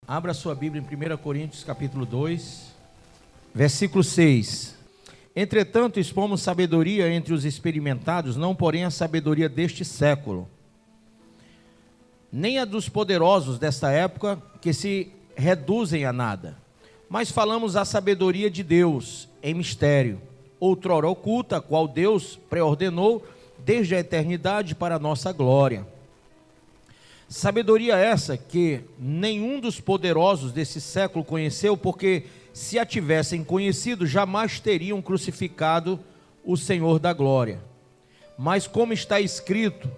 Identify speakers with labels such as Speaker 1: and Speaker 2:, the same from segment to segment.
Speaker 1: Abra sua Bíblia em 1 Coríntios capítulo 2, versículo 6. Entretanto, expomos sabedoria entre os experimentados, não porém a sabedoria deste século, nem a dos poderosos desta época, que se reduzem a nada. Mas falamos a sabedoria de Deus em mistério, outrora oculta, a qual Deus preordenou desde a eternidade para a nossa glória. Sabedoria essa que nenhum dos poderosos desse século conheceu, porque se a tivessem conhecido, jamais teriam crucificado o Senhor da glória. Mas como está escrito,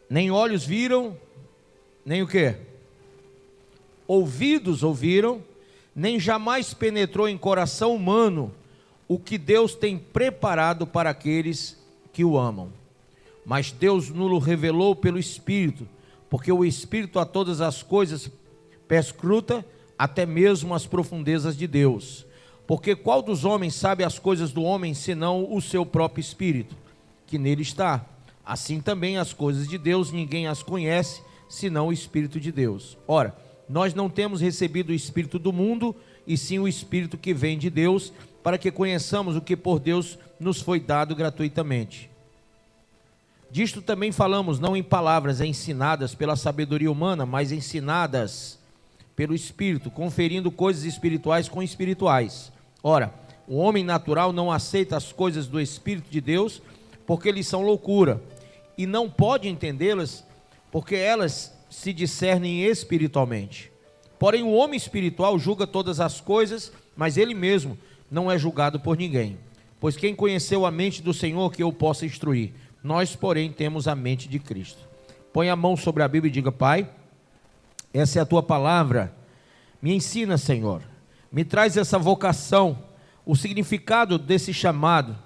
Speaker 1: nem olhos viram, nem o quê? Ouvidos ouviram, nem jamais penetrou em coração humano o que Deus tem preparado para aqueles que o amam. Mas Deus nos revelou pelo Espírito, porque o Espírito a todas as coisas perscruta, até mesmo as profundezas de Deus. Porque qual dos homens sabe as coisas do homem, senão o seu próprio Espírito, que nele está? Assim também as coisas de Deus, ninguém as conhece, senão o Espírito de Deus. Ora, nós não temos recebido o Espírito do mundo, e sim o Espírito que vem de Deus, para que conheçamos o que por Deus nos foi dado gratuitamente. Disto também falamos, não em palavras ensinadas pela sabedoria humana, mas ensinadas pelo Espírito, conferindo coisas espirituais com espirituais. Ora, o homem natural não aceita as coisas do Espírito de Deus, porque lhes são loucura, e não pode entendê-las, porque elas se discernem espiritualmente. Porém, o homem espiritual julga todas as coisas, mas ele mesmo não é julgado por ninguém. Pois quem conheceu a mente do Senhor que eu possa instruir? Nós, porém, temos a mente de Cristo. Põe a mão sobre a Bíblia e diga: Pai, essa é a tua palavra, me ensina, Senhor, me traz essa vocação, o significado desse chamado,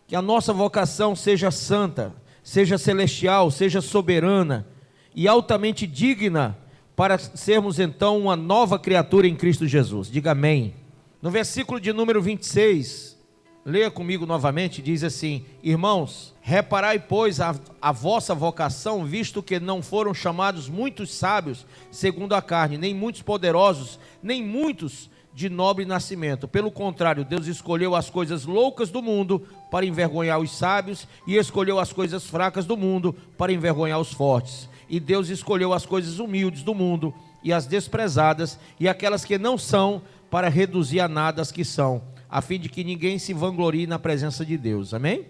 Speaker 1: que a nossa vocação seja santa, seja celestial, seja soberana e altamente digna, para sermos então uma nova criatura em Cristo Jesus. Diga amém. No versículo de número 26, leia comigo novamente, diz assim: irmãos, reparai, pois, a vossa vocação, visto que não foram chamados muitos sábios segundo a carne, nem muitos poderosos, nem muitos de nobre nascimento. Pelo contrário, Deus escolheu as coisas loucas do mundo para envergonhar os sábios, e escolheu as coisas fracas do mundo para envergonhar os fortes. E Deus escolheu as coisas humildes do mundo e as desprezadas e aquelas que não são, para reduzir a nada as que são, a fim de que ninguém se vanglorie na presença de Deus. Amém?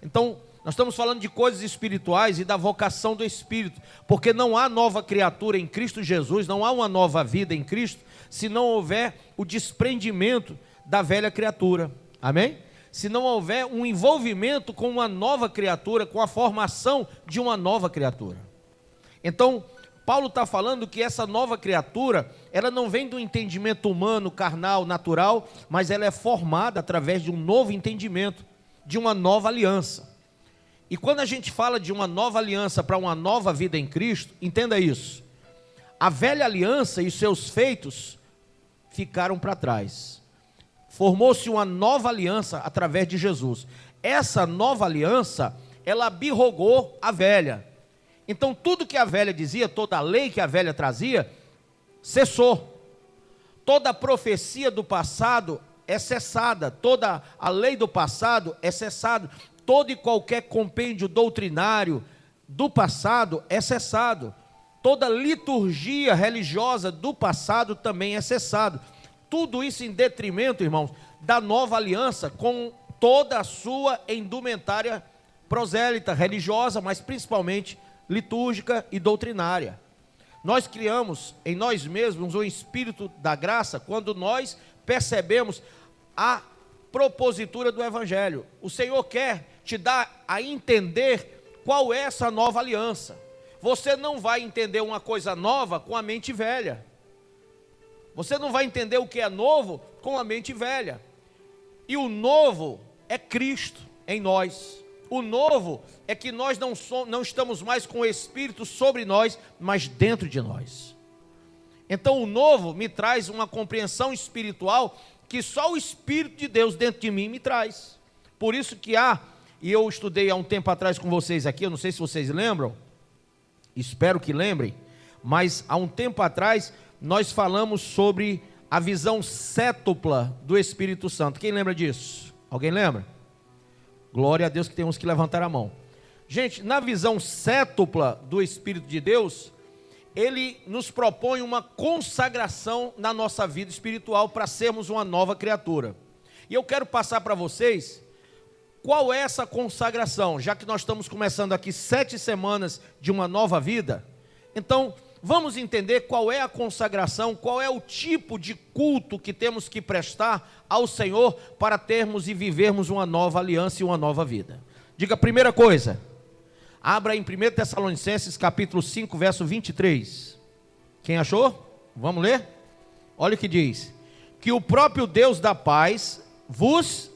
Speaker 1: Então, nós estamos falando de coisas espirituais e da vocação do Espírito, porque não há nova criatura em Cristo Jesus, não há uma nova vida em Cristo, se não houver o desprendimento da velha criatura. Amém? Se não houver um envolvimento com uma nova criatura, com a formação de uma nova criatura. Então, Paulo está falando que essa nova criatura, ela não vem do entendimento humano, carnal, natural, mas ela é formada através de um novo entendimento, de uma nova aliança. E quando a gente fala de uma nova aliança para uma nova vida em Cristo, entenda isso: a velha aliança e seus feitos ficaram para trás. Formou-se uma nova aliança através de Jesus. Essa nova aliança, ela abrogou a velha. Então tudo que a velha dizia, toda a lei que a velha trazia, cessou. Toda a profecia do passado é cessada, toda a lei do passado é cessada, todo e qualquer compêndio doutrinário do passado é cessado, toda liturgia religiosa do passado também é cessado. Tudo isso em detrimento, irmãos, da nova aliança, com toda a sua indumentária prosélita, religiosa, mas principalmente litúrgica e doutrinária. Nós criamos em nós mesmos o espírito da graça quando nós percebemos a propositura do Evangelho. O Senhor quer te dar a entender qual é essa nova aliança. Você não vai entender uma coisa nova com a mente velha. Você não vai entender o que é novo com a mente velha. E o novo é Cristo em nós. O novo é que nós não estamos mais com o Espírito sobre nós, mas dentro de nós. Então o novo me traz uma compreensão espiritual que só o Espírito de Deus dentro de mim me traz. Por isso que e eu estudei há um tempo atrás com vocês aqui, eu não sei se vocês lembram, espero que lembrem, mas há um tempo atrás nós falamos sobre a visão cétupla do Espírito Santo. Quem lembra disso? Alguém lembra? Glória a Deus que tem uns que levantaram a mão. Gente, na visão cétupla do Espírito de Deus, ele nos propõe uma consagração na nossa vida espiritual para sermos uma nova criatura. E eu quero passar para vocês qual é essa consagração, já que nós estamos começando aqui 7 semanas de uma nova vida. Então, vamos entender qual é a consagração, qual é o tipo de culto que temos que prestar ao Senhor para termos e vivermos uma nova aliança e uma nova vida. Diga a primeira coisa, abra em 1 Tessalonicenses capítulo 5, verso 23. Quem achou? Vamos ler? Olha o que diz: que o próprio Deus da paz vos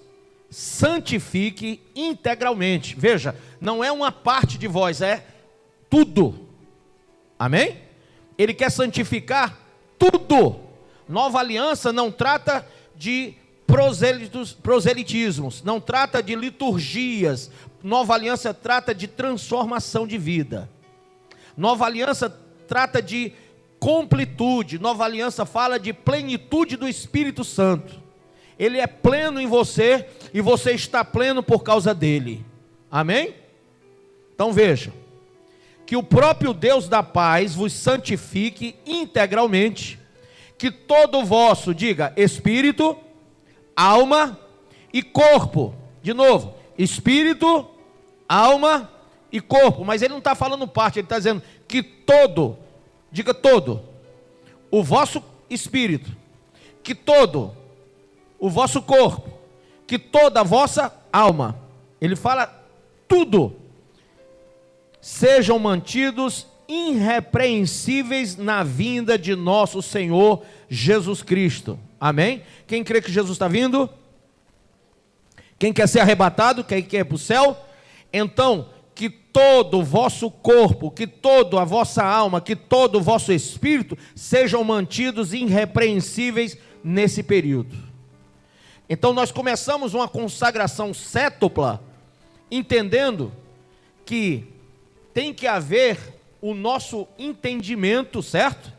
Speaker 1: santifique integralmente. Veja, não é uma parte de vós, é tudo. Amém? Ele quer santificar tudo. Nova aliança não trata de proselitismos, não trata de liturgias. Nova aliança trata de transformação de vida. Nova aliança trata de completude. Nova aliança fala de plenitude do Espírito Santo. Ele é pleno em você e você está pleno por causa dele. Amém? Então veja, que o próprio Deus da paz vos santifique integralmente, que todo o vosso, diga, espírito, alma e corpo. De novo, espírito, alma e corpo. Mas ele não está falando parte, ele está dizendo que todo, diga todo, o vosso espírito, que todo o vosso corpo, que toda a vossa alma, ele fala tudo, sejam mantidos irrepreensíveis na vinda de nosso Senhor Jesus Cristo. Amém? Quem crê que Jesus está vindo? Quem quer ser arrebatado? Quem quer ir para o céu? Então, que todo o vosso corpo, que toda a vossa alma, que todo o vosso espírito sejam mantidos irrepreensíveis nesse período. Então nós começamos uma consagração cétupla, entendendo que tem que haver o nosso entendimento, certo?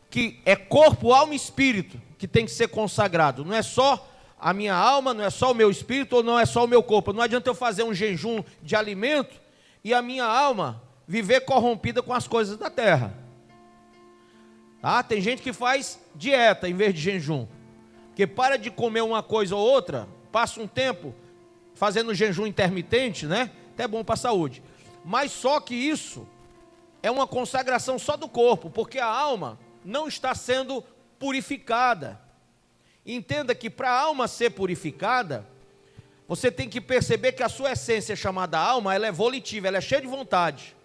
Speaker 1: Que é corpo, alma e espírito que tem que ser consagrado. Não é só a minha alma, não é só o meu espírito, ou não é só o meu corpo. Não adianta eu fazer um jejum de alimento e a minha alma viver corrompida com as coisas da terra. Tá? Tem gente que faz dieta em vez de jejum, que para de comer uma coisa ou outra, passa um tempo fazendo jejum intermitente, né? Até bom para a saúde. Mas só que isso é uma consagração só do corpo, porque a alma não está sendo purificada. Entenda que para a alma ser purificada, você tem que perceber que a sua essência chamada alma, ela é volitiva, ela é cheia de vontade.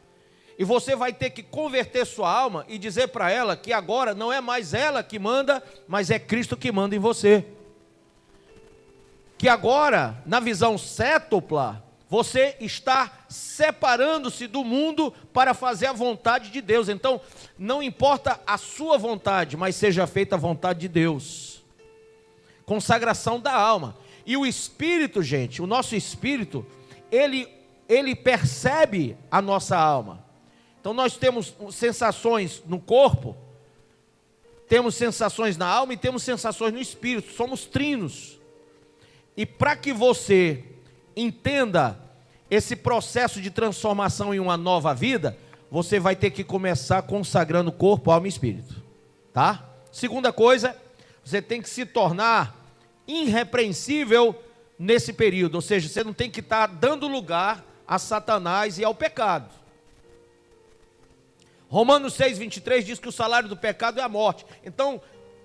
Speaker 1: E você vai ter que converter sua alma e dizer para ela que agora não é mais ela que manda, mas é Cristo que manda em você. Que agora, na visão cétupla, você está separando-se do mundo para fazer a vontade de Deus. Então, não importa a sua vontade, mas seja feita a vontade de Deus. Consagração da alma. E o espírito, gente, o nosso espírito, ele percebe a nossa alma. Então nós temos sensações no corpo, temos sensações na alma e temos sensações no espírito. Somos trinos. E para que você entenda esse processo de transformação em uma nova vida, você vai ter que começar consagrando corpo, alma e espírito. Tá? Segunda coisa, você tem que se tornar irrepreensível nesse período. Ou seja, você não tem que estar dando lugar a Satanás e ao pecado. Romanos 6, 23 diz que o salário do pecado é a morte. Então,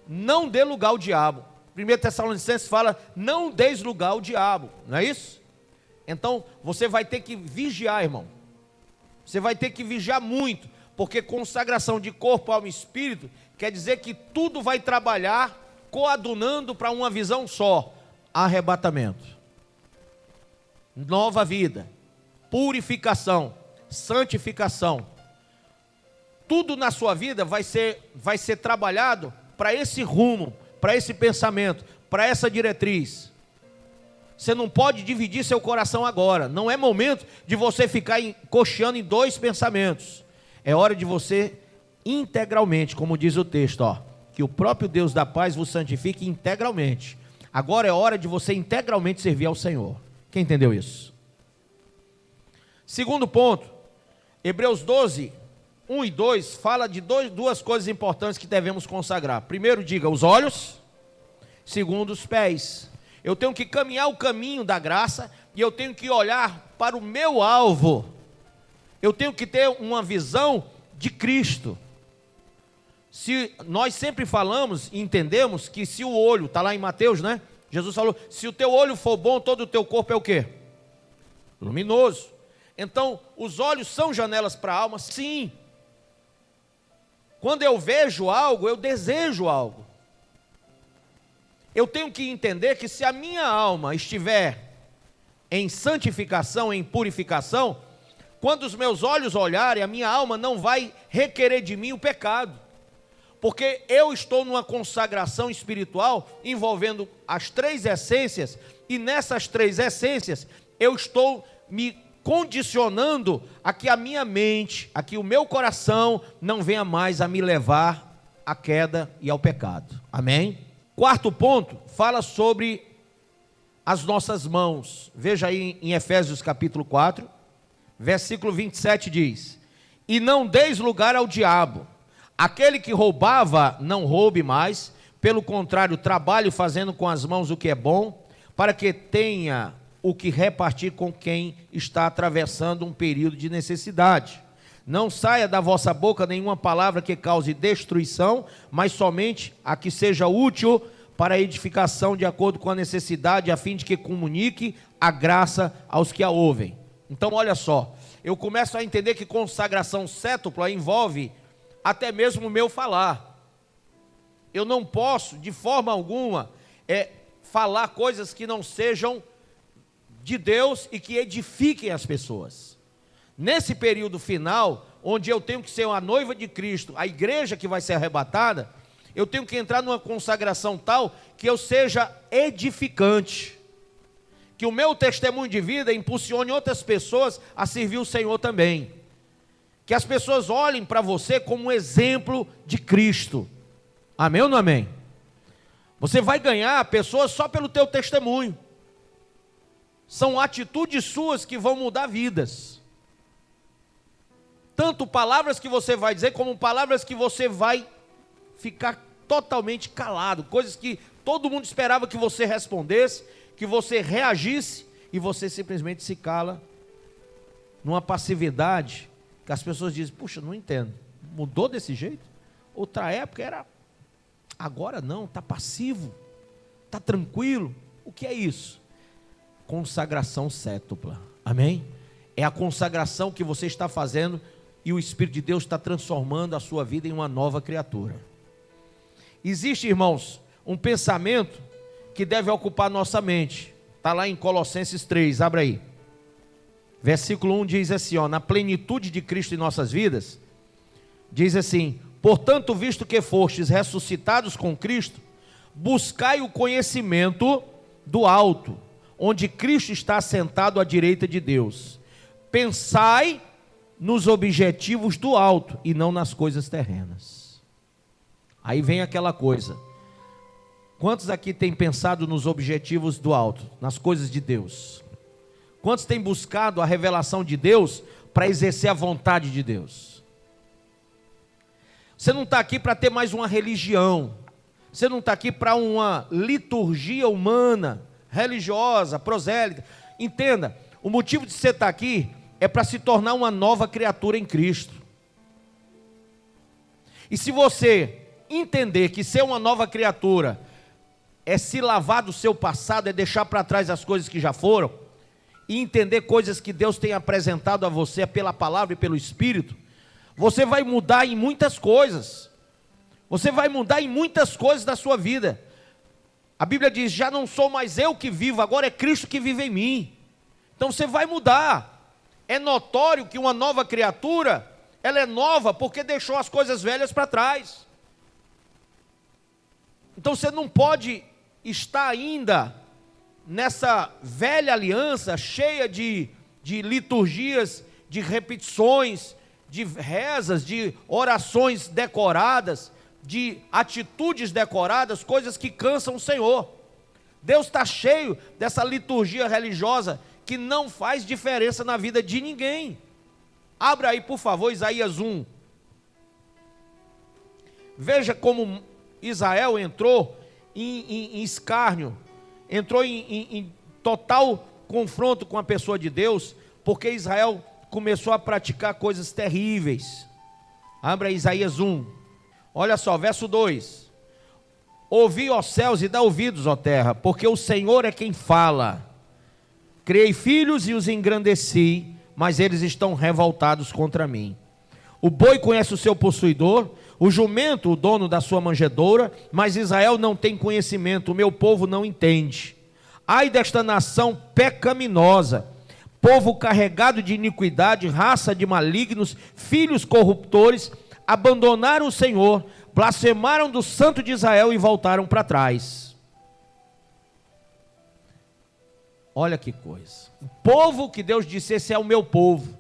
Speaker 1: não dê lugar ao diabo. 1 Tessalonicenses fala, não deis lugar ao diabo. Não é isso? Então, você vai ter que vigiar, irmão. Você vai ter que vigiar muito. Porque consagração de corpo, alma e espírito quer dizer que tudo vai trabalhar coadunando para uma visão só. Arrebatamento. Nova vida. Purificação. Santificação. Tudo na sua vida vai ser trabalhado para esse rumo, para esse pensamento, para essa diretriz. Você não pode dividir seu coração agora. Não é momento de você ficar cocheando em dois pensamentos. É hora de você integralmente, como diz o texto, que o próprio Deus da paz vos santifique integralmente. Agora é hora de você integralmente servir ao Senhor. Quem entendeu isso? Segundo ponto, Hebreus 12, 1 e 2, fala de duas coisas importantes que devemos consagrar. Primeiro, diga, os olhos. Segundo, os pés. Eu tenho que caminhar o caminho da graça e eu tenho que olhar para o meu alvo. Eu tenho que ter uma visão de Cristo. Se nós sempre falamos e entendemos que se o olho, está lá em Mateus, né? Jesus falou, se o teu olho for bom, todo o teu corpo é o quê? Luminoso. Então, os olhos são janelas para a alma? Sim. Quando eu vejo algo, eu desejo algo. Eu tenho que entender que se a minha alma estiver em santificação, em purificação, quando os meus olhos olharem, a minha alma não vai requerer de mim o pecado. Porque eu estou numa consagração espiritual envolvendo as três essências, e nessas três essências eu estou me condicionando a que a minha mente, a que o meu coração não venha mais a me levar à queda e ao pecado. Amém? Quarto ponto, fala sobre as nossas mãos. Veja aí em Efésios capítulo 4, versículo 27 diz: e não deis lugar ao diabo. Aquele que roubava, não roube mais, pelo contrário, trabalhe fazendo com as mãos o que é bom, para que tenha o que repartir com quem está atravessando um período de necessidade. Não saia da vossa boca nenhuma palavra que cause destruição, mas somente a que seja útil para a edificação de acordo com a necessidade, a fim de que comunique a graça aos que a ouvem. Então, olha só, eu começo a entender que consagração cétupla envolve até mesmo o meu falar. Eu não posso, de forma alguma, falar coisas que não sejam de Deus e que edifiquem as pessoas. Nesse período final, onde eu tenho que ser a noiva de Cristo, a igreja que vai ser arrebatada, eu tenho que entrar numa consagração tal que eu seja edificante, que o meu testemunho de vida impulsione outras pessoas a servir o Senhor também, que as pessoas olhem para você como um exemplo de Cristo. Amém ou não amém? Você vai ganhar pessoas só pelo teu testemunho. São atitudes suas que vão mudar vidas. Tanto palavras que você vai dizer, como palavras que você vai ficar totalmente calado. Coisas que todo mundo esperava que você respondesse, que você reagisse, e você simplesmente se cala, numa passividade, que as pessoas dizem, puxa, não entendo, mudou desse jeito? Outra época era, agora não, está passivo, está tranquilo. O que é isso? Consagração cétupla, amém? É a consagração que você está fazendo e o Espírito de Deus está transformando a sua vida em uma nova criatura. Existe, irmãos, um pensamento que deve ocupar nossa mente, está lá em Colossenses 3, abre aí. Versículo 1 diz assim, ó, na plenitude de Cristo em nossas vidas, diz assim, portanto, visto que fostes ressuscitados com Cristo, buscai o conhecimento do alto, onde Cristo está assentado à direita de Deus. Pensai nos objetivos do alto e não nas coisas terrenas. Aí vem aquela coisa, quantos aqui têm pensado nos objetivos do alto, nas coisas de Deus? Quantos têm buscado a revelação de Deus para exercer a vontade de Deus? Você não está aqui para ter mais uma religião, você não está aqui para uma liturgia humana, religiosa, prosélita. Entenda, o motivo de você estar aqui é para se tornar uma nova criatura em Cristo. E se você entender que ser uma nova criatura é se lavar do seu passado, é deixar para trás as coisas que já foram, e entender coisas que Deus tem apresentado a você pela palavra e pelo Espírito, você vai mudar em muitas coisas. Você vai mudar em muitas coisas da sua vida. A Bíblia diz, já não sou mais eu que vivo, agora é Cristo que vive em mim. Então você vai mudar. É notório que uma nova criatura, ela é nova porque deixou as coisas velhas para trás. Então você não pode estar ainda nessa velha aliança cheia de liturgias, de repetições, de rezas, de orações decoradas, de atitudes decoradas, coisas que cansam o Senhor. Deus está cheio dessa liturgia religiosa que não faz diferença na vida de ninguém. Abra aí, por favor, Isaías 1. Veja como Israel entrou em escárnio, entrou em total confronto com a pessoa de Deus, porque Israel começou a praticar coisas terríveis. Abra Isaías 1. Olha só, verso 2. Ouvi, ó céus, e dá ouvidos, ó terra, porque o Senhor é quem fala. Criei filhos e os engrandeci, mas eles estão revoltados contra mim. O boi conhece o seu possuidor, o jumento o dono da sua manjedoura, mas Israel não tem conhecimento, o meu povo não entende. Ai desta nação pecaminosa, povo carregado de iniquidade, raça de malignos, filhos corruptores, abandonaram o Senhor, blasfemaram do Santo de Israel e voltaram para trás. Olha que coisa. O povo que Deus disse, esse é o meu povo.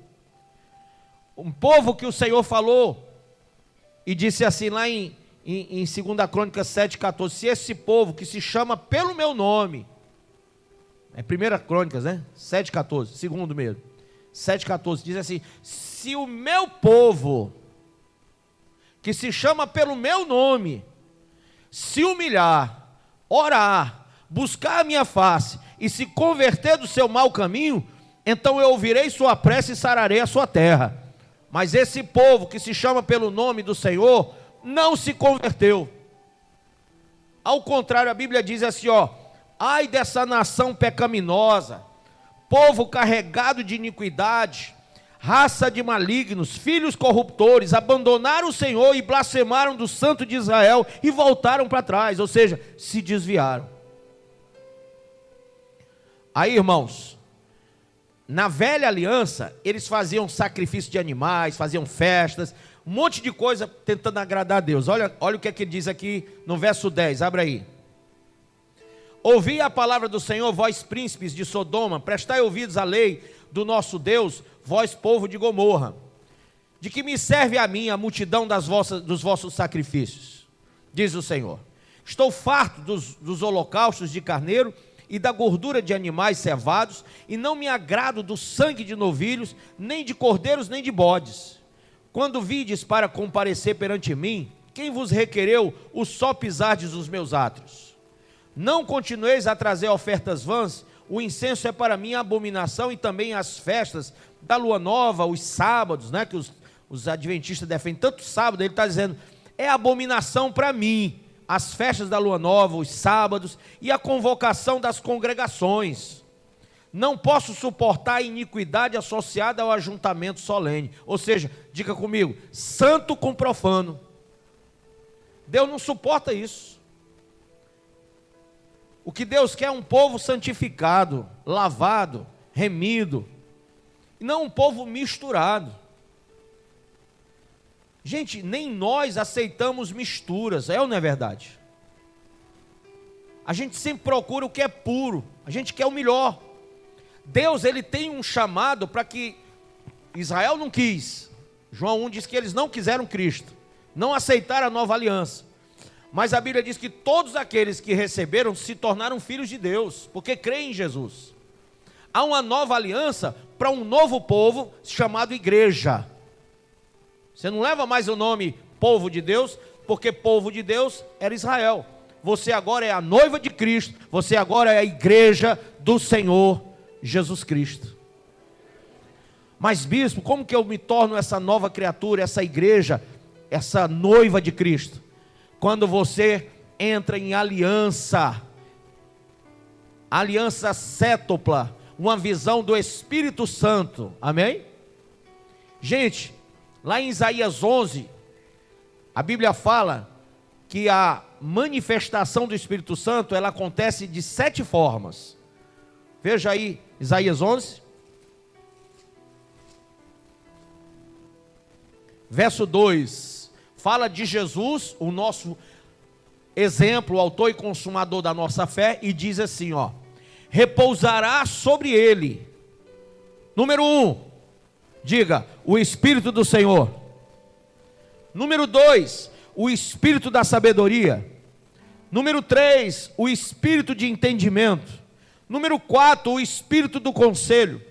Speaker 1: Um povo que o Senhor falou e disse assim lá em 2 Crônicas 7,14, se esse povo que se chama pelo meu nome, é 1 Crônicas, né? 7,14, segundo mesmo, 7,14, diz assim, se o meu povo, que se chama pelo meu nome, se humilhar, orar, buscar a minha face e se converter do seu mau caminho, então eu ouvirei sua prece e sararei a sua terra. Mas esse povo que se chama pelo nome do Senhor, não se converteu. Ao contrário, a Bíblia diz assim, ó, ai dessa nação pecaminosa, povo carregado de iniquidade, raça de malignos, filhos corruptores, abandonaram o Senhor e blasfemaram do Santo de Israel e voltaram para trás, ou seja, se desviaram. Aí, irmãos, na velha aliança, eles faziam sacrifício de animais, faziam festas, um monte de coisa tentando agradar a Deus. Olha o que é que ele diz aqui no verso 10, abre aí. Ouvi a palavra do Senhor, vós príncipes de Sodoma, prestai ouvidos à lei do nosso Deus, vós povo de Gomorra. De que me serve a mim a multidão dos vossos sacrifícios? Diz o Senhor. Estou farto dos holocaustos de carneiro e da gordura de animais cevados, e não me agrado do sangue de novilhos, nem de cordeiros, nem de bodes. Quando vides para comparecer perante mim, quem vos requereu o só pisardes os meus átrios? Não continueis a trazer ofertas vãs, o incenso é para mim abominação, e também as festas da lua nova, os sábados, né, que os adventistas defendem, tanto sábado, ele está dizendo, é abominação para mim, as festas da lua nova, os sábados, e a convocação das congregações. Não posso suportar a iniquidade associada ao ajuntamento solene, ou seja, diga comigo, santo com profano. Deus não suporta isso. O que Deus quer é um povo santificado, lavado, remido, e não um povo misturado. Gente, nem nós aceitamos misturas, é ou não é verdade? A gente sempre procura o que é puro, a gente quer o melhor. Deus, ele tem um chamado para que Israel não quis. João 1 diz que eles não quiseram Cristo, não aceitaram a nova aliança. Mas a Bíblia diz que todos aqueles que receberam se tornaram filhos de Deus, porque creem em Jesus. Há uma nova aliança para um novo povo chamado igreja. Você não leva mais o nome povo de Deus, porque povo de Deus era Israel. Você agora é a noiva de Cristo, você agora é a igreja do Senhor Jesus Cristo. Mas bispo, como que eu me torno essa nova criatura, essa igreja, essa noiva de Cristo? Quando você entra em aliança cétupla, uma visão do Espírito Santo, amém? Gente, lá em Isaías 11, a Bíblia fala que a manifestação do Espírito Santo, ela acontece de 7 formas. Veja aí, Isaías 11, verso 2, fala de Jesus, o nosso exemplo, o autor e consumador da nossa fé, e diz assim, ó, repousará sobre ele, número 1, diga, o Espírito do Senhor. Número 2, o espírito da sabedoria. Número 3, o espírito de entendimento. Número 4, o espírito do conselho.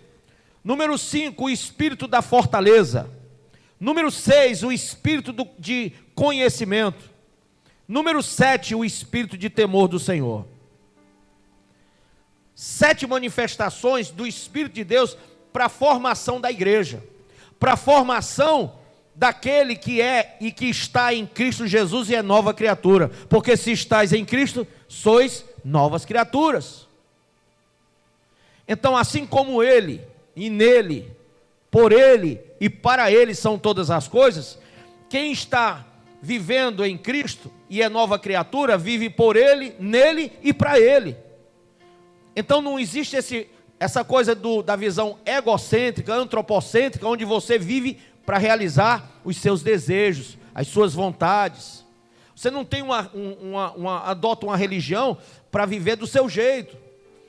Speaker 1: Número 5, o espírito da fortaleza. Número 6, o espírito de conhecimento. Número 7, o espírito de temor do Senhor. 7 manifestações do Espírito de Deus para a formação da igreja, para a formação daquele que é e que está em Cristo Jesus e é nova criatura, porque se estáis em Cristo, sois novas criaturas. Então, assim como Ele, e nele, por Ele e para Ele são todas as coisas, quem está vivendo em Cristo e é nova criatura, vive por Ele, nele e para Ele. Então não existe essa coisa da visão egocêntrica, antropocêntrica, onde você vive para realizar os seus desejos, as suas vontades. Você não tem adota uma religião para viver do seu jeito.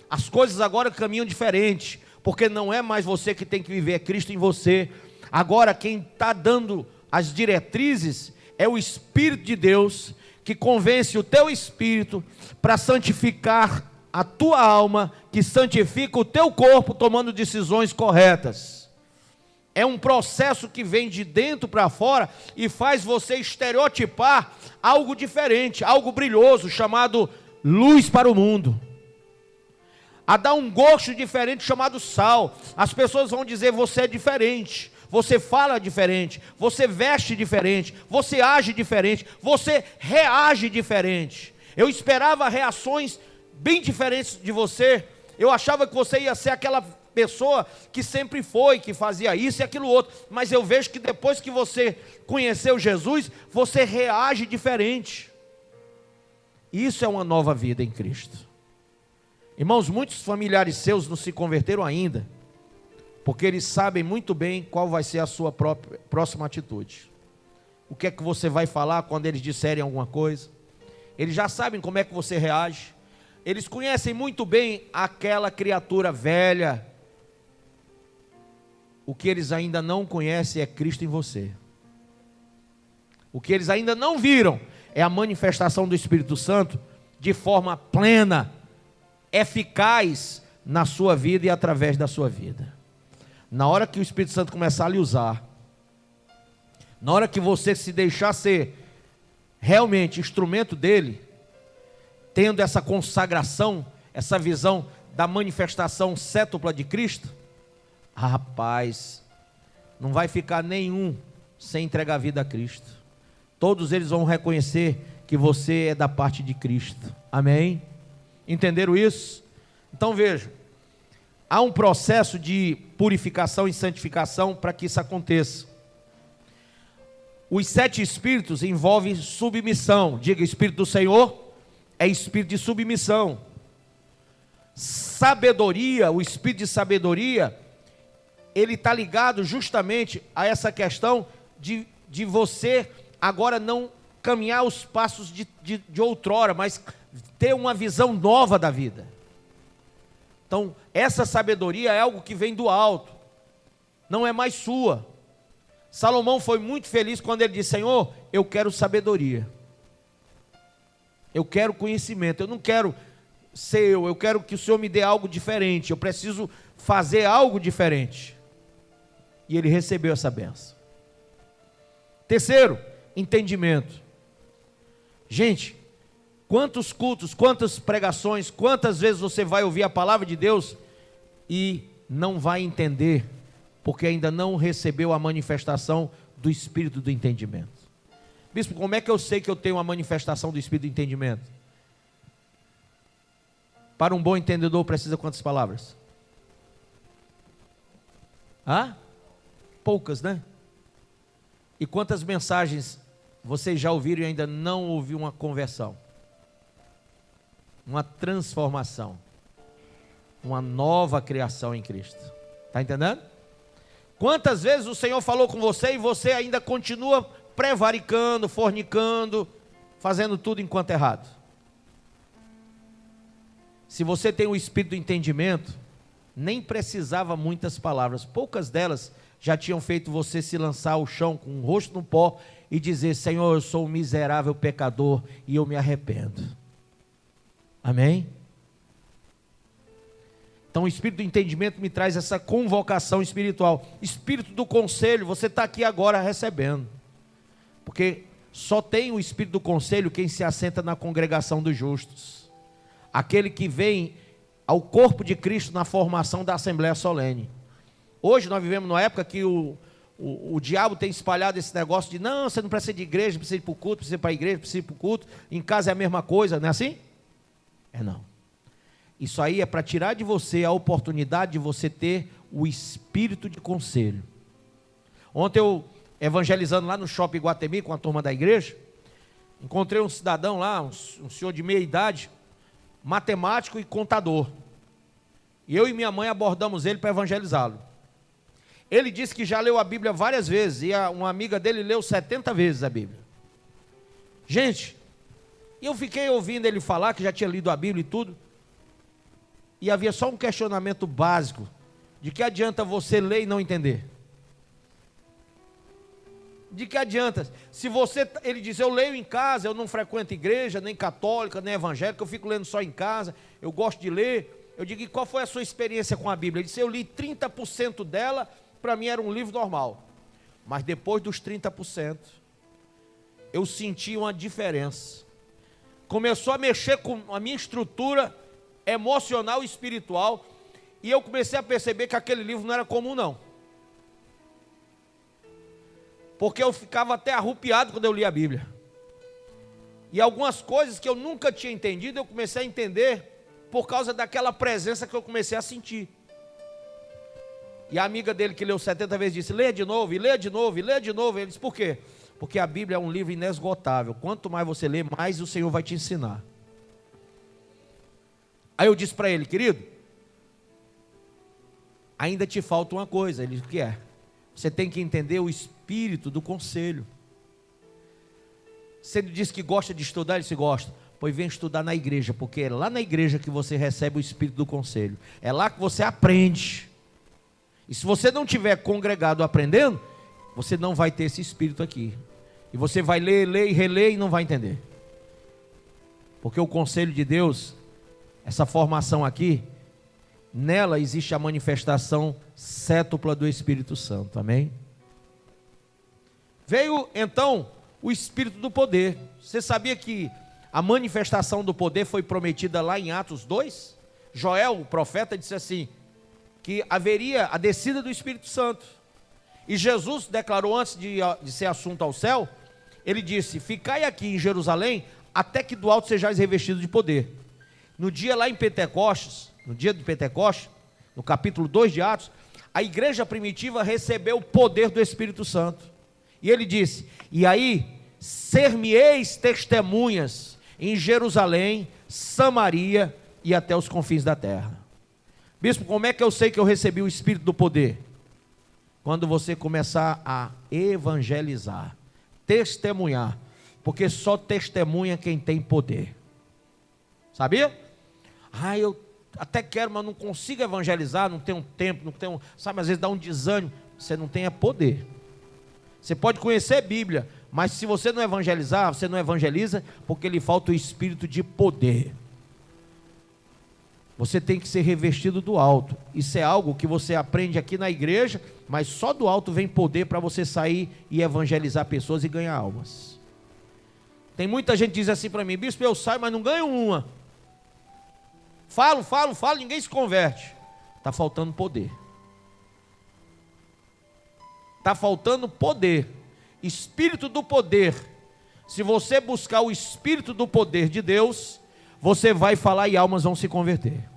Speaker 1: As coisas agora caminham diferente, porque não é mais você que tem que viver, é Cristo em você. Agora quem está dando as diretrizes é o Espírito de Deus, que convence o teu espírito para santificar a tua alma, que santifica o teu corpo, tomando decisões corretas. É um processo que vem de dentro para fora e faz você estereotipar algo diferente, algo brilhoso, chamado luz para o mundo. A dar um gosto diferente, chamado sal. As pessoas vão dizer: você é diferente, você fala diferente, você veste diferente, você age diferente, você reage diferente. Eu esperava reações bem diferentes de você. Eu achava que você ia ser aquela pessoa que sempre foi, que fazia isso e aquilo outro, mas eu vejo que depois que você conheceu Jesus, você reage diferente. Isso é uma nova vida em Cristo. Irmãos, muitos familiares seus não se converteram ainda, porque eles sabem muito bem qual vai ser a sua próxima atitude. O que é que você vai falar quando eles disserem alguma coisa? Eles já sabem como é que você reage. Eles conhecem muito bem aquela criatura velha. O que eles ainda não conhecem é Cristo em você. O que eles ainda não viram é a manifestação do Espírito Santo de forma plena, eficaz na sua vida e através da sua vida. Na hora que o Espírito Santo começar a lhe usar, na hora que você se deixar ser realmente instrumento dele, tendo essa consagração, essa visão da manifestação cétupla de Cristo, rapaz, não vai ficar nenhum sem entregar a vida a Cristo. Todos eles vão reconhecer que você é da parte de Cristo. Amém? Entenderam isso? Então veja, há um processo de purificação e santificação para que isso aconteça. Os 7 espíritos envolvem submissão. Diga: Espírito do Senhor é espírito de submissão. Sabedoria, o espírito de sabedoria, ele está ligado justamente a essa questão de você agora não caminhar os passos de outrora, mas ter uma visão nova da vida. Então, essa sabedoria é algo que vem do alto, não é mais sua. Salomão foi muito feliz quando ele disse: Senhor, eu quero sabedoria. Eu quero conhecimento, eu não quero ser eu quero que o Senhor me dê algo diferente, eu preciso fazer algo diferente. E ele recebeu essa bênção. Terceiro, entendimento. Gente, quantos cultos, quantas pregações, quantas vezes você vai ouvir a palavra de Deus e não vai entender, porque ainda não recebeu a manifestação do Espírito do entendimento. Bispo, como é que eu sei que eu tenho a manifestação do Espírito do entendimento? Para um bom entendedor precisa quantas palavras? Poucas, né? E quantas mensagens vocês já ouviram e ainda não ouviu uma conversão? Uma transformação, uma nova criação em Cristo. Está entendendo? Quantas vezes o Senhor falou com você e você ainda continua prevaricando, fornicando, fazendo tudo enquanto errado? Se você tem o espírito do entendimento, nem precisava muitas palavras, poucas delas já tinham feito você se lançar ao chão com o rosto no pó e dizer: Senhor, eu sou um miserável pecador e eu me arrependo. Amém? Então o Espírito do entendimento me traz essa convocação espiritual. Espírito do conselho, você está aqui agora recebendo. Porque só tem o Espírito do conselho quem se assenta na congregação dos justos. Aquele que vem ao corpo de Cristo na formação da Assembleia Solene. Hoje nós vivemos numa época que o diabo tem espalhado esse negócio de: não, você não precisa de igreja, precisa ir para o culto, precisa ir para a igreja, precisa ir para o culto. Em casa é a mesma coisa, não é assim? É não. Isso aí é para tirar de você a oportunidade de você ter o espírito de conselho. Ontem eu, evangelizando lá no Shopping Iguatemi com a turma da igreja, encontrei um cidadão lá, um senhor de meia idade, matemático e contador. E eu e minha mãe abordamos ele para evangelizá-lo. Ele disse que já leu a Bíblia várias vezes, e uma amiga dele leu 70 vezes a Bíblia. Gente, eu fiquei ouvindo ele falar que já tinha lido a Bíblia e tudo, e havia só um questionamento básico: de que adianta você ler e não entender? De que adianta? Se você, ele diz: eu leio em casa, eu não frequento igreja, nem católica, nem evangélica, eu fico lendo só em casa, eu gosto de ler. Eu digo: e qual foi a sua experiência com a Bíblia? Ele disse: eu li 30% dela, para mim era um livro normal. Mas depois dos 30%, eu senti uma diferença. Começou a mexer com a minha estrutura emocional e espiritual, e eu comecei a perceber que aquele livro não era comum não, porque eu ficava até arrupiado quando eu lia a Bíblia, e algumas coisas que eu nunca tinha entendido, eu comecei a entender, por causa daquela presença que eu comecei a sentir. E a amiga dele que leu 70 vezes disse: leia de novo, e leia de novo, e leia de novo. Ele disse: por quê? Porque a Bíblia é um livro inesgotável, quanto mais você lê, mais o Senhor vai te ensinar. Aí eu disse para ele: querido, ainda te falta uma coisa. Ele disse: o que é? Você tem que entender o espírito do conselho. Você disse que gosta de estudar, ele se gosta. Pois vem estudar na igreja, porque é lá na igreja que você recebe o espírito do conselho. É lá que você aprende. E se você não tiver congregado aprendendo, você não vai ter esse espírito aqui. E você vai ler, ler e reler e não vai entender. Porque o conselho de Deus, essa formação aqui, nela existe a manifestação cétupla do Espírito Santo, amém? Veio então o Espírito do poder. Você sabia que a manifestação do poder foi prometida lá em Atos 2? Joel, o profeta, disse assim, que haveria a descida do Espírito Santo. E Jesus declarou antes de ser assunto ao céu, ele disse: ficai aqui em Jerusalém, até que do alto sejais revestidos de poder. No dia lá em Pentecostes, no dia de Pentecostes, no capítulo 2 de Atos, a igreja primitiva recebeu o poder do Espírito Santo. E ele disse: e aí, ser-me-eis testemunhas em Jerusalém, Samaria e até os confins da terra. Bispo, como é que eu sei que eu recebi o Espírito do poder? Quando você começar a evangelizar, testemunhar, porque só testemunha quem tem poder. Sabia? Eu até quero, mas não consigo evangelizar, não tenho tempo, não tenho, sabe, às vezes dá um desânimo. Você não tem poder. Você pode conhecer Bíblia, mas se você não evangelizar, você não evangeliza, porque lhe falta o espírito de poder. Você tem que ser revestido do alto. Isso é algo que você aprende aqui na igreja, mas só do alto vem poder para você sair e evangelizar pessoas e ganhar almas. Tem muita gente que diz assim para mim: bispo, eu saio, mas não ganho uma. Falo, ninguém se converte. Está faltando poder. Está faltando poder. Espírito do poder. Se você buscar o espírito do poder de Deus, você vai falar e almas vão se converter.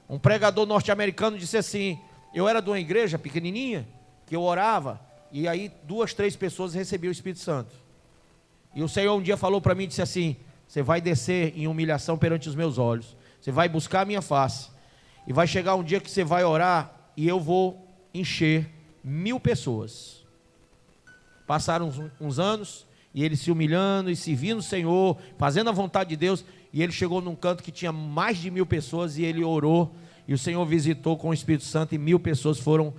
Speaker 1: Um pregador norte-americano disse assim: eu era de uma igreja pequenininha, que eu orava, e aí 2, 3 pessoas recebiam o Espírito Santo. E o Senhor um dia falou para mim, disse assim: você vai descer em humilhação perante os meus olhos, você vai buscar a minha face, e vai chegar um dia que você vai orar, e eu vou encher 1000 pessoas. Passaram uns anos, e ele se humilhando e servindo o Senhor, fazendo a vontade de Deus, e ele chegou num canto que tinha mais de 1000 pessoas, e ele orou, e o Senhor visitou com o Espírito Santo, e 1000 pessoas foram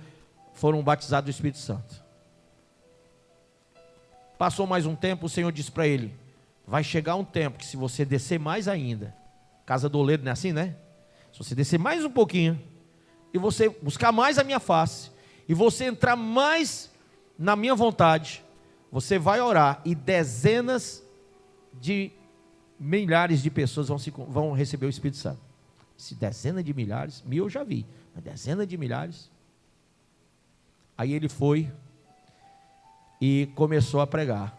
Speaker 1: batizadas do Espírito Santo. Passou mais um tempo, o Senhor disse para ele: vai chegar um tempo que se você descer mais ainda, casa do oleiro não é assim, né? Se você descer mais um pouquinho, e você buscar mais a minha face, e você entrar mais na minha vontade, você vai orar, e dezenas de milhares de pessoas vão receber o Espírito Santo. Se dezenas de milhares, mil eu já vi, mas dezenas de milhares. Aí ele foi e começou a pregar.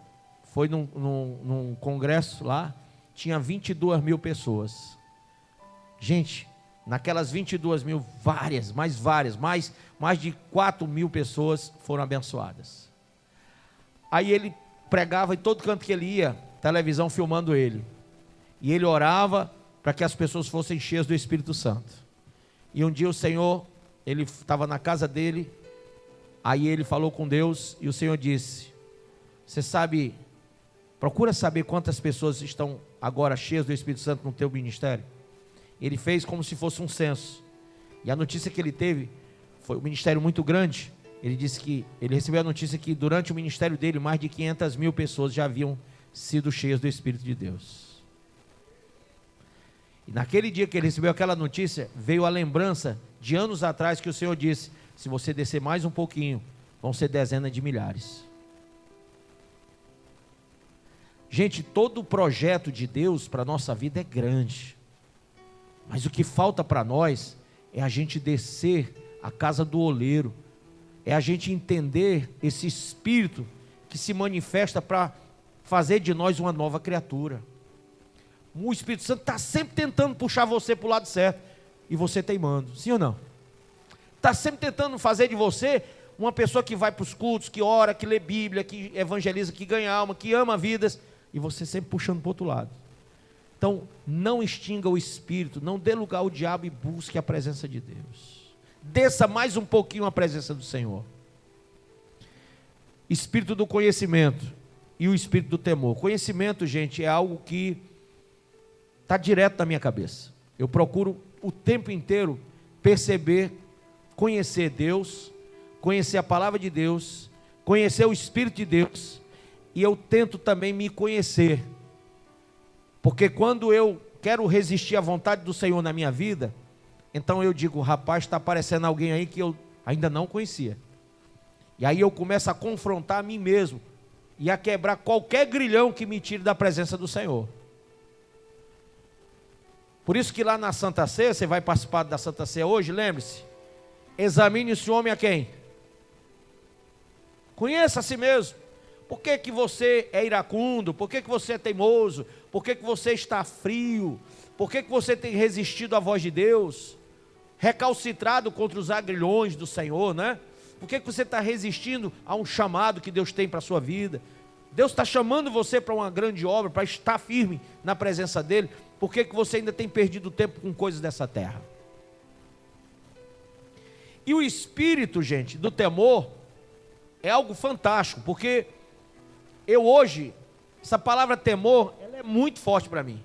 Speaker 1: Foi num congresso lá, tinha 22 mil pessoas. Gente, naquelas 22 mil, mais de 4 mil pessoas foram abençoadas. Aí ele pregava em todo canto que ele ia, televisão filmando ele. E ele orava para que as pessoas fossem cheias do Espírito Santo. E um dia o Senhor, ele estava na casa dele, aí ele falou com Deus, e o Senhor disse: você sabe, procura saber quantas pessoas estão agora cheias do Espírito Santo no teu ministério. Ele fez como se fosse um censo, e a notícia que ele teve, foi um ministério muito grande. Ele disse que, ele recebeu a notícia que durante o ministério dele, mais de 500 mil pessoas já haviam sido cheias do Espírito de Deus. E naquele dia que ele recebeu aquela notícia, veio a lembrança de anos atrás que o Senhor disse: se você descer mais um pouquinho, vão ser dezenas de milhares. Gente, todo o projeto de Deus para a nossa vida é grande, mas o que falta para nós é a gente descer a casa do oleiro, é a gente entender esse Espírito que se manifesta para fazer de nós uma nova criatura. O Espírito Santo está sempre tentando puxar você para o lado certo, e você teimando, sim ou não? Está sempre tentando fazer de você uma pessoa que vai para os cultos, que ora, que lê Bíblia, que evangeliza, que ganha alma, que ama vidas, e você sempre puxando para o outro lado. Então, não extinga o Espírito, não dê lugar ao diabo, e busque a presença de Deus. Desça mais um pouquinho a presença do Senhor. Espírito do conhecimento e o espírito do temor. Conhecimento, gente, é algo que está direto na minha cabeça. Eu procuro o tempo inteiro perceber, conhecer Deus, conhecer a palavra de Deus, conhecer o Espírito de Deus, e eu tento também me conhecer, porque quando eu quero resistir à vontade do Senhor na minha vida, então eu digo: rapaz, está aparecendo alguém aí que eu ainda não conhecia, e aí eu começo a confrontar a mim mesmo, e a quebrar qualquer grilhão que me tire da presença do Senhor. Por isso que lá na Santa Ceia, você vai participar da Santa Ceia hoje, lembre-se, examine esse homem a quem? Conheça a si mesmo. Por que que você é iracundo? Por que que você é teimoso? Por que que você está frio? Por que que você tem resistido à voz de Deus? Recalcitrado contra os agrilhões do Senhor, né? Por que que você está resistindo a um chamado que Deus tem para a sua vida? Deus está chamando você para uma grande obra, para estar firme na presença dEle. Por que que você ainda tem perdido tempo com coisas dessa terra? E o espírito, gente, do temor é algo fantástico, porque eu hoje, essa palavra temor, ela é muito forte para mim.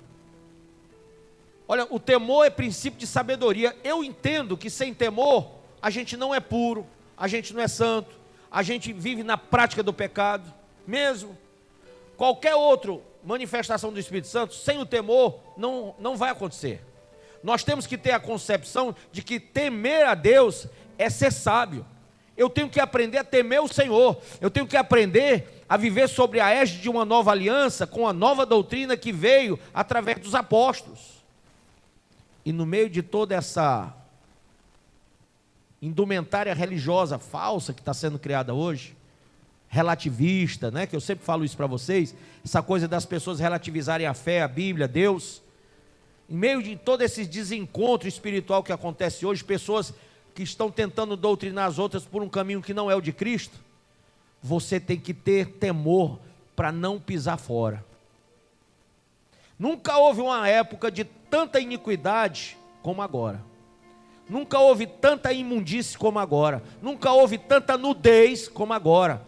Speaker 1: Olha, o temor é princípio de sabedoria. Eu entendo que sem temor, a gente não é puro, a gente não é santo, a gente vive na prática do pecado, mesmo. Qualquer outra manifestação do Espírito Santo, sem o temor, não vai acontecer. Nós temos que ter a concepção de que temer a Deus é ser sábio. Eu tenho que aprender a temer o Senhor. Eu tenho que aprender a viver sobre a égide de uma nova aliança, com a nova doutrina que veio através dos apóstolos. E no meio de toda essa indumentária religiosa falsa que está sendo criada hoje, relativista, né? Que eu sempre falo isso para vocês, essa coisa das pessoas relativizarem a fé, a Bíblia, Deus. Em meio de todo esse desencontro espiritual que acontece hoje, pessoas que estão tentando doutrinar as outras por um caminho que não é o de Cristo, você tem que ter temor para não pisar fora. Nunca houve uma época de tanta iniquidade como agora. Nunca houve tanta imundície como agora. Nunca houve tanta nudez como agora.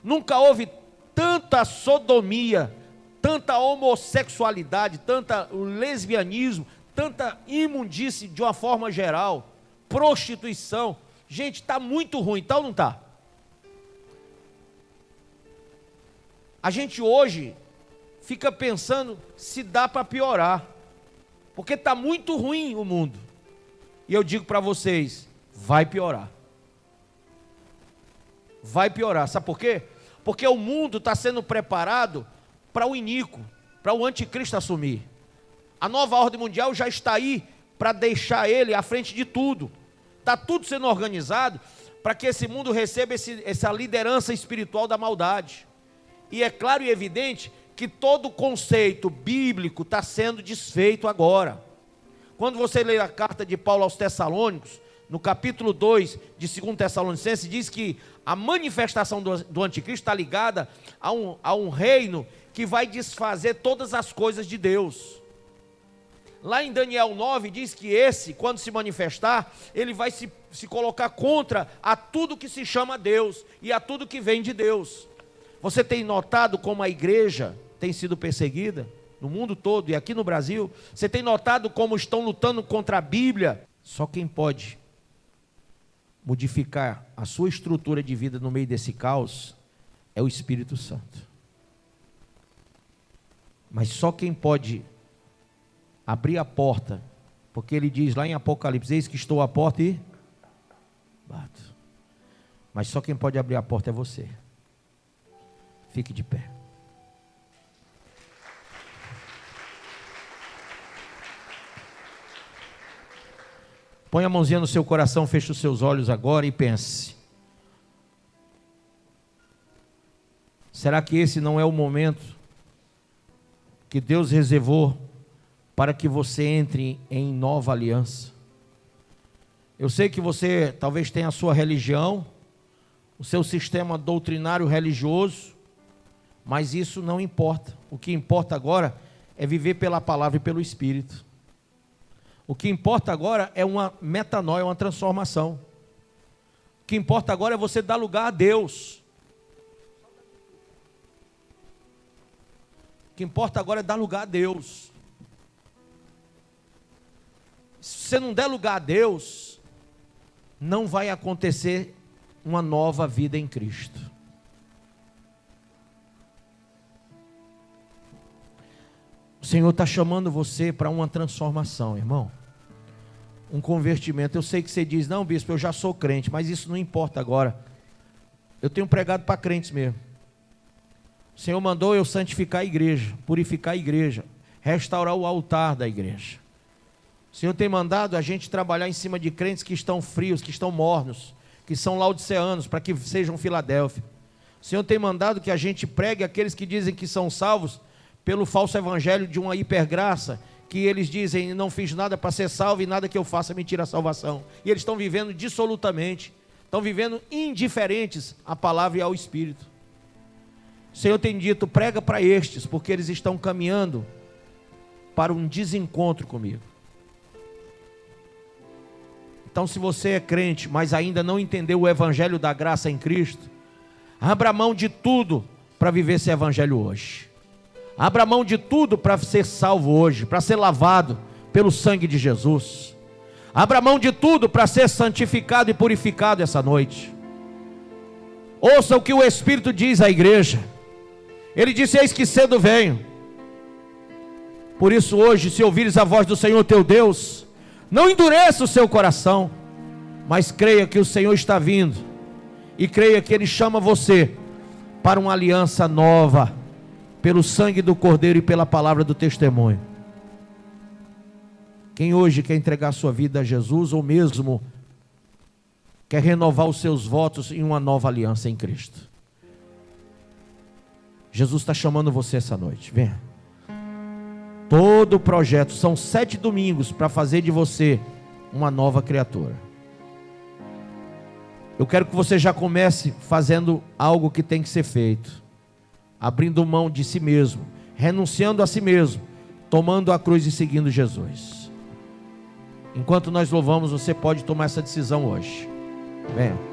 Speaker 1: Nunca houve tanta sodomia, tanta homossexualidade, tanta lesbianismo, tanta imundície de uma forma geral, prostituição. Gente, está muito ruim, então não está? A gente hoje fica pensando se dá para piorar, porque está muito ruim o mundo. E eu digo para vocês, vai piorar. Vai piorar, sabe por quê? Porque o mundo está sendo preparado para o iníquo, para o anticristo assumir. A nova ordem mundial já está aí para deixar ele à frente de tudo. Está tudo sendo organizado para que esse mundo receba essa liderança espiritual da maldade. E é claro e evidente que todo conceito bíblico está sendo desfeito agora. Quando você lê a carta de Paulo aos Tessalônicos, no capítulo 2 de 2 Tessalonicenses, diz que a manifestação do anticristo está ligada a um reino que vai desfazer todas as coisas de Deus. Lá em Daniel 9 diz que esse, quando se manifestar, ele vai se colocar contra a tudo que se chama Deus e a tudo que vem de Deus. Você tem notado como a igreja tem sido perseguida no mundo todo e aqui no Brasil? Você tem notado como estão lutando contra a Bíblia? Só quem pode modificar a sua estrutura de vida no meio desse caos é o Espírito Santo. Mas só quem pode abrir a porta, porque ele diz lá em Apocalipse: eis que estou à porta e bato. Mas só quem pode abrir a porta é você. Fique de pé. Põe a mãozinha no seu coração, feche os seus olhos agora e pense: será que esse não é o momento que Deus reservou para que você entre em nova aliança? Eu sei que você talvez tenha a sua religião, o seu sistema doutrinário religioso, mas isso não importa. O que importa agora é viver pela palavra e pelo Espírito. O que importa agora é uma metanoia, uma transformação. O que importa agora é você dar lugar a Deus. O que importa agora é dar lugar a Deus. Se você não der lugar a Deus, não vai acontecer uma nova vida em Cristo. O Senhor está chamando você para uma transformação, irmão. Um convertimento. Eu sei que você diz: não, bispo, eu já sou crente, mas isso não importa agora. Eu tenho pregado para crentes mesmo. O Senhor mandou eu santificar a igreja, purificar a igreja, restaurar o altar da igreja. O Senhor tem mandado a gente trabalhar em cima de crentes que estão frios, que estão mornos, que são laodiceanos, para que sejam Filadélfia. O Senhor tem mandado que a gente pregue aqueles que dizem que são salvos pelo falso evangelho de uma hipergraça, que eles dizem: não fiz nada para ser salvo e nada que eu faça me tira a salvação. E eles estão vivendo dissolutamente, estão vivendo indiferentes à palavra e ao Espírito. O Senhor tem dito: prega para estes, porque eles estão caminhando para um desencontro comigo. Então, se você é crente, mas ainda não entendeu o evangelho da graça em Cristo, abra mão de tudo para viver esse evangelho hoje. Abra mão de tudo para ser salvo hoje, para ser lavado pelo sangue de Jesus. Abra mão de tudo para ser santificado e purificado essa noite. Ouça o que o Espírito diz à igreja. Ele disse: eis que cedo venho. Por isso hoje, se ouvires a voz do Senhor teu Deus, não endureça o seu coração, mas creia que o Senhor está vindo, e creia que Ele chama você para uma aliança nova, pelo sangue do Cordeiro e pela palavra do testemunho. Quem hoje quer entregar sua vida a Jesus, ou mesmo quer renovar os seus votos em uma nova aliança em Cristo? Jesus está chamando você essa noite. Venha. Todo o projeto, são 7 domingos para fazer de você uma nova criatura. Eu quero que você já comece fazendo algo que tem que ser feito, abrindo mão de si mesmo, renunciando a si mesmo, tomando a cruz e seguindo Jesus. Enquanto nós louvamos, você pode tomar essa decisão hoje. Venha.